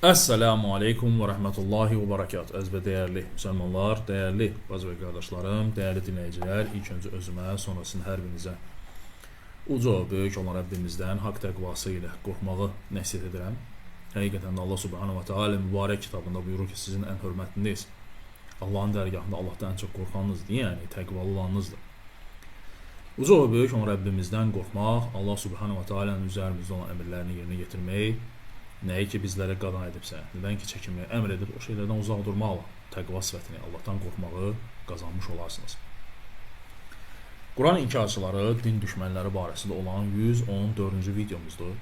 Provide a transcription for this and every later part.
Esselamu Aleyküm ve Rahmetullahi ve Berekatuhu. Əziz və dəyərli müsəlmanlar, dəyərli bacı və qardaşlarım, dəyərli dinləyicilər, ilk öncə özümə, sonrasında hər birinizə uca böyük olan Rəbbimizdən haqq təqvası ilə qorxmağı nəsihət edirəm. Həqiqətən də Allah Subhanahu wa Taala mübarək kitabında buyurur ki, sizin ən hörmətliniz Allahın dərgahında Allahdan ən çox qorxanınızdır, yəni təqvalı olanınızdır. Uca və böyük olan Rəbbimizdən qorxmaq, Allah Subhanahu wa Taala'nın üzərimizdə olan əmrlərini yerinə yetirmək, nəyi ki bizlərə qadan edibsə, nədən ki çəkinməyə əmr edir, o şeylərdən uzaq durmaqla təqva sifətini, Allahdan qorxmağı qazanmış olarsınız. Quran inkarçıları, din düşmənləri barəsində olan 114-cü videomuzdur.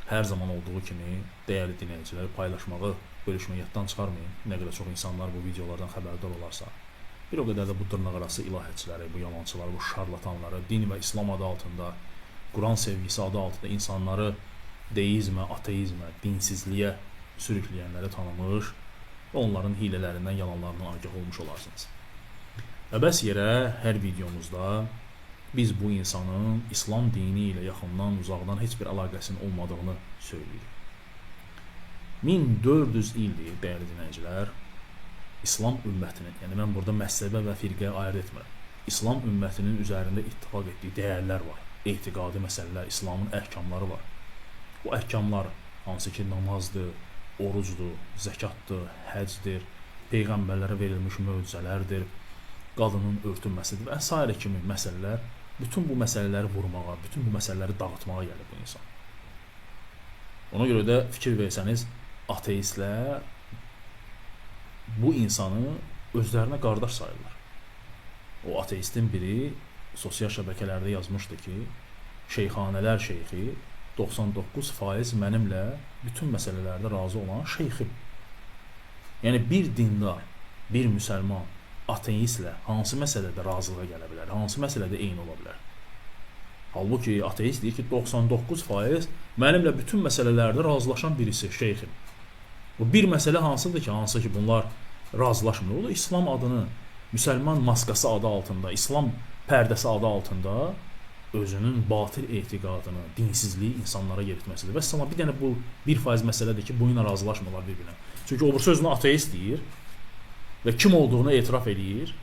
Hər zaman olduğu kimi dəyərli dinləyicilər paylaşmağı, bölüşməyi yaddan çıxarmayın. Nə qədər çox insanlar bu videolardan xəbərdar olarsa, bir o qədər də bu dırnaqarası ilahətçiləri, bu yalançıları, bu şarlatanları, din və İslam adı altında, Quran sevgisi adı altında insanları deizmə, ateizmə, dinsizliyə sürükləyənləri tanımış və onların hilələrindən, yalanlarından agah olmuş olarsınız. Və bəs yerə hər videomuzda biz bu insanın İslam dini ilə yaxından, uzaqdan heç bir əlaqəsinin olmadığını söyləyirik. 1400 ildir, dəyərli dinləyicilər, İslam ümmətinin, yəni mən burada məzhəbə və firqəyə ayırt etmirəm, İslam ümmətinin üzərində ittifaq etdiyi dəyərlər var, etiqadi məsələlər, İslamın əhkamları var. Bu əhkamlar hansı ki namazdır, orucdur, zəkatdır, həcdir, peyğəmbərlərə verilmiş möcüzələrdir, qadının örtünməsidir və s. kimi məsələlər, bütün bu məsələləri vurmağa, bütün bu məsələləri dağıtmağa gəlir bu insan. Ona görə də fikir versəniz, ateistlər bu insanı özlərinə qardaş sayırlar. O ateistin biri sosial şəbəkələrdə yazmışdı ki, şeyxanələr şeyxi 99% mənimlə bütün məsələlərdə razı olan şeyxim. Yəni bir dindar, bir müsəlman ateistlə hansı məsələdə razılığa gələ bilər, hansı məsələdə eyni ola bilər? Halbuki ateist deyir ki, 99% mənimlə bütün məsələlərdə razılaşan birisi, şeyxim. Bu bir məsələ hansıdır ki, hansı ki bunlar razılaşmır. O da İslam adını, müsəlman maskası adı altında, İslam pərdəsi adı altında özünün batil etiqadını, dinsizliyi insanlara yeritməsidir. Və sana bir dənə bu 1% məsələdir ki, bu ilə razılaşmırlar bir-birinə. Çünki o bu sözünü ateist deyir və kim olduğunu etiraf edir.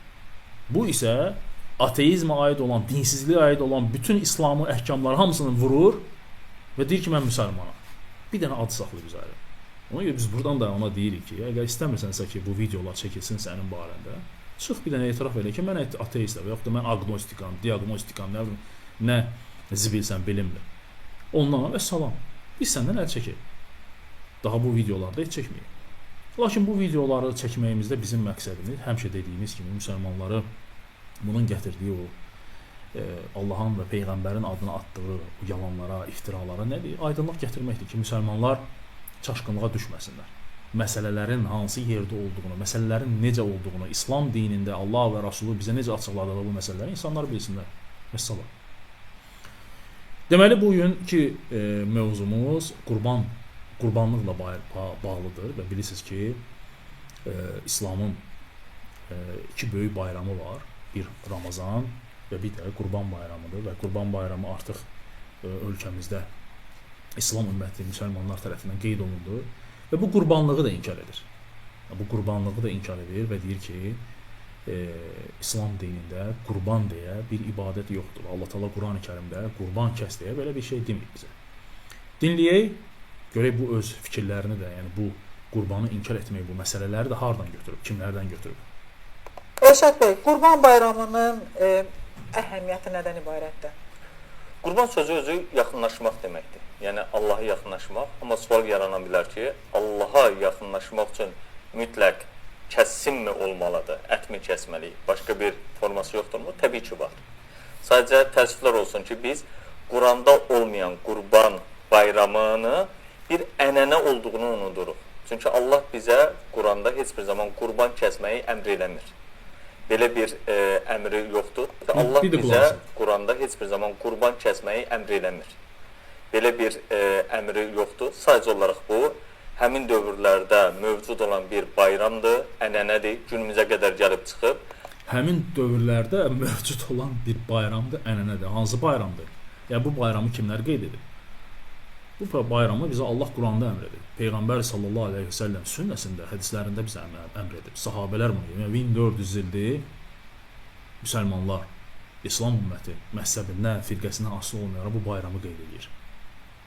Bu isə ateizmə aid olan, dinsizliyə aid olan bütün İslamın əhkamları hamısını vurur və deyir ki, mən müsəlmanam. Bir dənə adı saxlayıb üzəri. Ona görə biz buradan da ona deyirik ki, əgər istəmirsənsə ki, bu videolar çəkilsin sənin barəndə, çıx bir dənə etiraf elə ki, mən ateistəm və yaxud da mən agnostikam, diagnostikam, nə zibilsən, bilinmir. Ondan və salam. Biz səndən əl çəkək. Daha bu videolarda heç çəkməyək. Lakin bu videoları çəkməyimizdə bizim məqsədimiz, həmişə dediyimiz kimi, müsəlmanları bunun gətirdiyi o Allahın və Peyğəmbərin adına atdığı yalanlara, iftiralara nədir? Aydınlıq gətirməkdir ki, müsəlmanlar çaşqınlığa düşməsinlər. Məsələlərin hansı yerdə olduğunu, məsələlərin necə olduğunu, İslam dinində Allah və Rasulü bizə necə açıqladığı bu məsələləri insanlar bilsinlər. Məsələ. Deməli, bugünkü mövzumuz qurbanlıqla bağlıdır və bilirsiniz ki, İslamın iki böyük bayramı var. Bir Ramazan və bir də Qurban bayramıdır və Qurban bayramı artıq ölkəmizdə İslam ümməti, müsəlmanlar tərəfindən qeyd olundu və bu qurbanlığı da inkar edir. Bu qurbanlığı da inkar edir və deyir ki, İslam dinində qurban deyə bir ibadət yoxdur. Allah Teala Quran-ı Kərimdə qurban kəs deyə belə bir şey demir bizə. Dinləyək, görək bu öz fikirlərini də, yəni bu qurbanı inkar etmək, bu məsələləri də hardan götürüb, kimlərdən götürüb? Rəşad bəy, Qurban bayramının əhəmiyyəti nədən ibarətdir? Qurban sözü özü yaxınlaşmaq deməkdir. Yəni Allaha yaxınlaşmaq, amma sual yarana bilər ki, Allaha yaxınlaşmaq üçün mütləq kəssim mi olmalıdır, ət mi kəsməliyik, başqa bir forması yoxdurmu? Təbii ki var. Sadəcə təəssüflər olsun ki, biz Quranda olmayan Qurban bayramını bir ənənə olduğunu unuduruq. Çünki Allah bizə Quranda heç bir zaman qurban kəsməyi əmr eləmir. Belə bir əmri yoxdur. Allah bizə Quranda heç bir zaman qurban kəsməyi əmr eləmir. Belə bir əmri yoxdur. Sadəcə olaraq bu, həmin dövrlərdə mövcud olan bir bayramdır, ənənədir, günümüzə qədər gəlib çıxıb. Həmin dövrlərdə mövcud olan bir bayramdır, ənənədir. Hansı bayramdır? Yəni bu bayramı kimlər qeyd edir? Bu bayramı bizə Allah Quranda əmr edir. Peyğəmbər sallallahu əleyhi və səlləm sünnəsində, hədislərində bizə əmr edir. Sahabelər bunu deyir. 1400 ildir müsəlmanlar İslam ümməti məzhəbindən, firqəsindən asılı olmayaraq bu bayramı qeyd edir.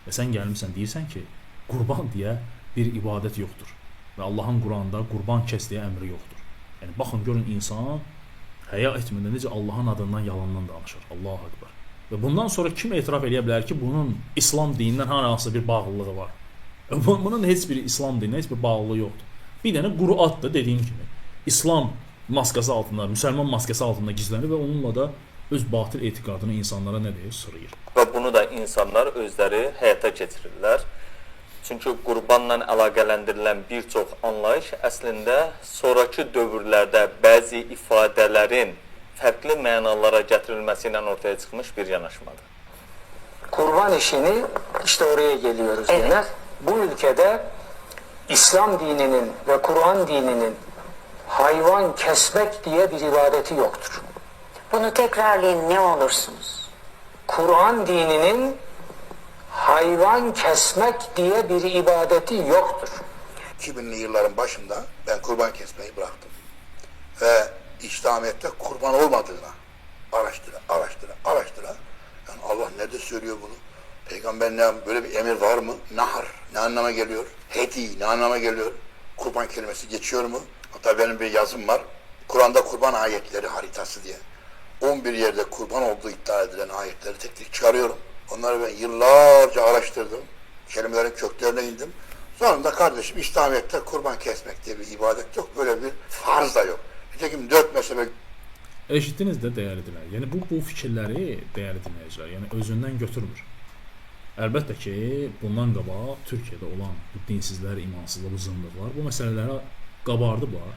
Və sən gəlmisən deyirsən ki, qurban deyə bir ibadət yoxdur və Allahın Quranda qurban kəs deyə əmri yoxdur. Yəni baxın görün insan həya etmədən necə Allahın adından yalandan danışır. Allahu Ekber. Və bundan sonra kim etiraf edə bilər ki, bunun İslam dinindən hansı bir bağlılığı var? Bunun heç bir İslam dininə heç bir bağlılığı yoxdur. Bir dənə quru addır dediyim kimi. İslam maskası altında, müsəlman maskası altında gizlənir və onunla da öz batıl etiqadını insanlara nə deyir? Sırıyır. Və bunu da insanlar özləri həyata keçirirlər. Çünki qurbanla əlaqələndirilən bir çox anlayış əslində sonrakı dövrlərdə bəzi ifadələrin fərqli mənalara gətirilməsi ilə ortaya çıxmış bir yanaşmadır. Kurban işini işte oraya geliyoruz yine. Bu ülkede İslam dininin ve Kur'an dininin hayvan kesmek diye bir ibadeti yoktur. Bunu tekrarlayın ne olursunuz. Kur'an dininin hayvan kesmek diye bir ibadeti yoktur. 2000'li yılların başında ben kurban kesmeyi bıraktım. Ve İslamiyet'te kurban olmadığına araştıra. Yani Allah nerede söylüyor bunu? Peygamberden böyle bir emir var mı? Nahar ne anlama geliyor? Hedi ne anlama geliyor? Kurban kelimesi geçiyor mu? Hatta benim bir yazım var. Kur'an'da kurban ayetleri haritası diye. 11 yerde kurban olduğu iddia edilen ayetleri tek tek çıkarıyorum. Onları ben yıllarca araştırdım. Kelimelerin köklerine indim. Sonunda kardeşim İslamiyet'te kurban kesmek diye bir ibadet yok. Böyle bir farz da yok. Nitekim 4 mezhebe Eşitdiniz də dəyərli dinləyicilər. Yəni bu fikirləri dəyərli dinləyicilər, yəni özündən götürmür. Əlbəttə ki, bundan qabaq Türkiyədə olan bu dinsizlər, imansızlar, bu zındıqlar bu məsələləri qabardıblar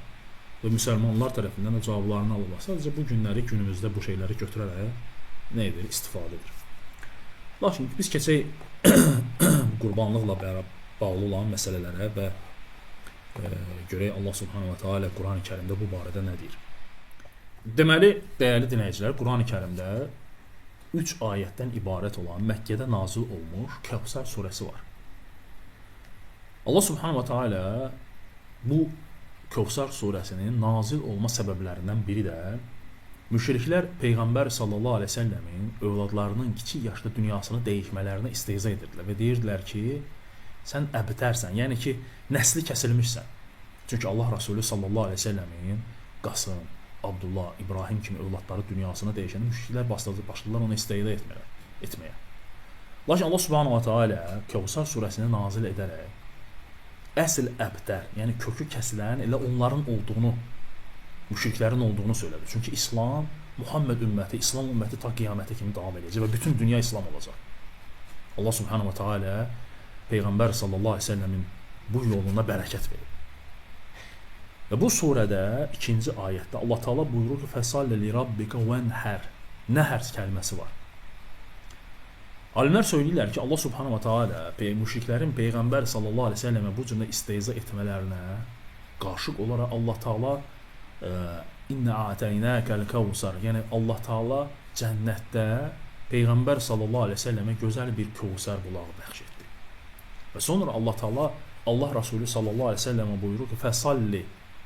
və müsəlmanlar tərəfindən də cavablarını alırlar. Sadəcə bu günləri günümüzdə bu şeyləri götürərək nə edir? İstifadə edir. Lakin biz keçək qurbanlıqla bağlı olan məsələlərə və görək Allah Subhanahu va Taala Quran-ı Kərimdə bu barədə nə deyir. Deməli, dəyərli dinləyicilər, Quran-ı Kərimdə 3 ayətdən ibarət olan Məkkədə nazil olmuş Kəvsər surəsi var. Allah Subhanahu va Taala bu Kəvsər surəsinin nazil olma səbəblərindən biri də müşriklər Peyğəmbər sallallahu əleyhi və səlləmin övladlarının kiçik yaşda dünyasını dəyişmələrinə istehza edirdilər və deyirdilər ki, sən əbtərsən, yəni ki, nəsli kəsilmişsən. Çünki Allah Rasulü sallallahu əleyhi və səlləmin Qasım, Abdullah, İbrahim kimi övladları dünyasını dəyişən müşriklər başladılar onu istehza etməyə. Lakin Allah Subhanahu va Taala Kəvsər surəsini nazil edərək əsl əbtər, yəni kökü kəsilən elə onların olduğunu, müşriklərin olduğunu söylədi. Çünki İslam, Muhammed ümməti, İslam ümməti ta qiyamətə kimi davam edəcək və bütün dünya İslam olacaq. Allah Subhanahu va Taala Peyğəmbər sallallahu əleyhi və səlləmin bu yoluna bərəkət verir. Və bu surədə 2-ci ayətdə Allah Taala buyurur ki, "Fəsalli li rabbika venhar." Nəhər kəlməsi var. Alimlər söyləyirlər ki, Allah Subhanahu va Taala müşriklərin Peyğəmbər sallallahu əleyhi və səlləmə bu cür istehza etmələrinə qarşılıq olaraq Allah Taala "İnna a'taynakal kevsar", yəni Allah Taala cənnətdə Peyğəmbər sallallahu əleyhi və səlləmə gözəl bir Kəvsər bulağı bəxş etdi. Və sonra Allah Taala Allah Rasulü sallallahu əleyhi və səlləmə buyurur ki, "Fəsalli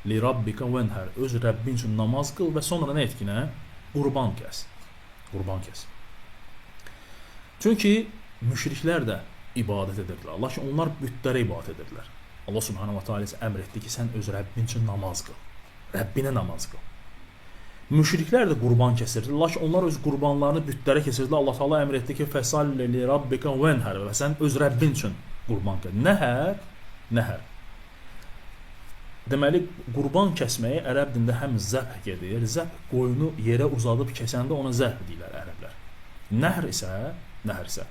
li rabbika venhar", öz Rəbbin üçün namaz qıl və sonra nə etkinə? Qurban kəs. Qurban kəs. Çünki müşriklər də ibadət edirdilər. Lakin onlar bütlərə ibadət edirdilər. Allah Subhanahu va Taala əmr etdi ki, sən öz Rəbbin üçün namaz qıl. Rəbbinə namaz qıl. Müşriklər də qurban kəsirdilər. Lakin onlar öz qurbanlarını bütlərə kəsirdilər. Allah Taala əmr etdi ki, "Fəsalli li rabbika venhar", və sən öz Rəbbin üçün qurban kəs. Nəhər. Deməli, qurban kəsməyə ərəb dilində həm zəbh gedir, zəbh qoyunu yerə uzadıb kəsəndə ona zəbh deyirlər ərəblər. Nəhr isə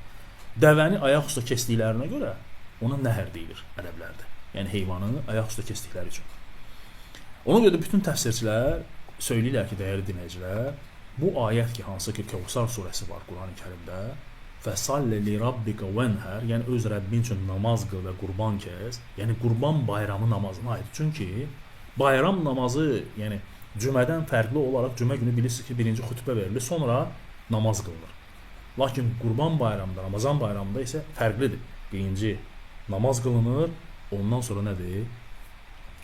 dəvəni ayaq üstə kəsdiklərinə görə ona nəhr deyilir ərəblərdə. Yəni heyvanı ayaq üstə kəsdikləri üçün. Ona görə də bütün təfsirçilər söyləyirlər ki, dəyərli dinləyicilər, bu ayət ki, hansı ki Kəvsər surəsi var Quran-ı Kərimdə, "Fəsalli li rabbika venhar", yəni öz Rəbbin üçün namaz qıl və qurban kəs, yəni qurban bayramı namazına aid. Çünki bayram namazı, yəni cümədən fərqli olaraq cümə günü bilirsiniz ki, birinci xutbə verilir, sonra namaz qılınır. Lakin qurban bayramında, Ramazan bayramında isə fərqlidir. Birinci, namaz qılınır, ondan sonra nədir?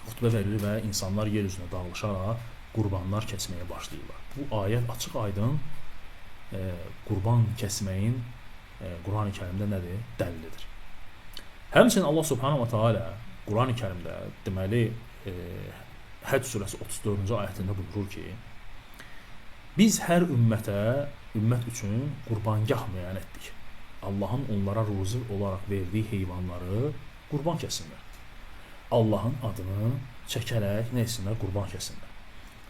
Xutbə verilir və insanlar yer üzünə dağılışaraq qurbanlar kəsməyə başlayırlar. Bu ayət açıq aydın qurban kəsməyin Qurani Kərimdə nədir? Dəlilidir. Həmçinin Allah Subhanahu wa Taala Qurani Kərimdə deməli Həcc surəsi 34-cü ayətində buyurur ki, biz hər ümmət üçün qurbangah müəyyən etdik. Allahın onlara ruzi olaraq verdiyi heyvanları qurban kəsinlər. Allahın adını çəkərək nə etsinlər? Qurban kəsinlər.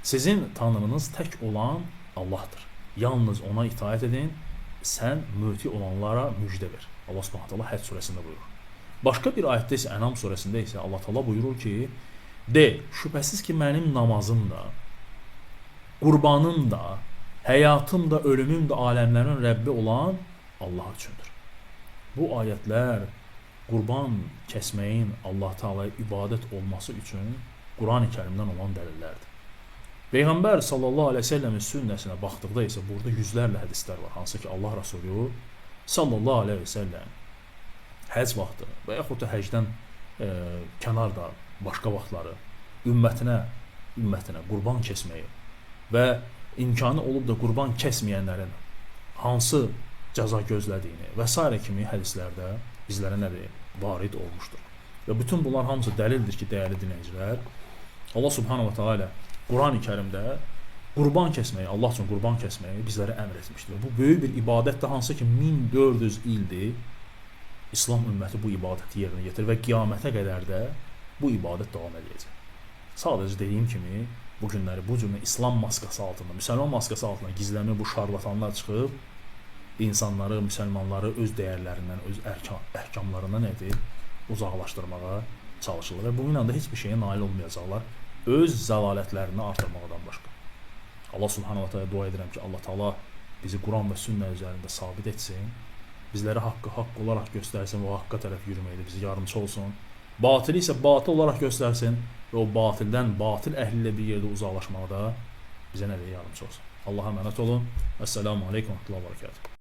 Sizin tanrınız tək olan Allahdır. Yalnız ona itaət edin, sən müti olanlara müjdə ver. Allah Subhanahu taala Həcc surəsində buyurur. Başqa bir ayətdə isə Ənam surəsində isə Allah Taala buyurur ki, de, şübhəsiz ki mənim namazım da, qurbanım da, həyatım da, ölümüm də aləmlərin Rəbbi olan Allah üçündür. Bu ayətlər qurban kəsməyin Allah Taalaya ibadət olması üçün Qurani Kərimdən olan dəlillərdir. Peyğəmbər sallallahu əleyhi və səlləmin sünnəsinə baxdıqda isə burada yüzlərlə hədislər var, hansı ki Allah Rəsulü sallallahu əleyhi və səlləm həcc vaxtı və yaxud da həcdən kənarda başqa vaxtları ümmətinə qurban kəsməyi və imkanı olub da qurban kəsməyənlərin hansı cəza gözlədiyini və s. kimi hədislərdə bizlərə nədir? Varid olmuşdur. Və bütün bunlar hamısı dəlildir ki, dəyərli dinləyicilər, Allah Subhanahu wa Taala Qurani Kərimdə qurban kəsməyi, Allah üçün qurban kəsməyi bizlərə əmr etmişdir. Bu böyük bir ibadətdir, hansı ki 1400 ildir İslam ümməti bu ibadəti yerinə yetirir və qiyamətə qədər də bu ibadət davam edəcək. Sadəcə dediyim kimi, bu günləri bu cür İslam maskası altında, müsəlman maskası altında gizlənmə bu şarlatanlar çıxıb insanları, müsəlmanları öz dəyərlərindən, öz əhkamlarından nədir? Uzaqlaşdırmağa çalışırlar və bununla da heç bir şeyə nail olmayacaqlar, öz zəlalətlərini artırmaqdan başqa. Allah Subhanahu wa Taala dua edirəm ki, Allah Taala bizi Quran və sünnə üzərində sabit etsin, bizlərə haqqı haqq olaraq göstərsin və o haqqa tərəf yürüməkdə bizi yardımcı olsun. Batili isə batıl olaraq göstərsin və o batildən, batil əhli ilə bir yerdə uzaqlaşmaqda bizə nədir? Yardımcı olsun. Allaha əmanət olun. Əssəlamu aleykum və rəhmətullahi və bərəkətuhu.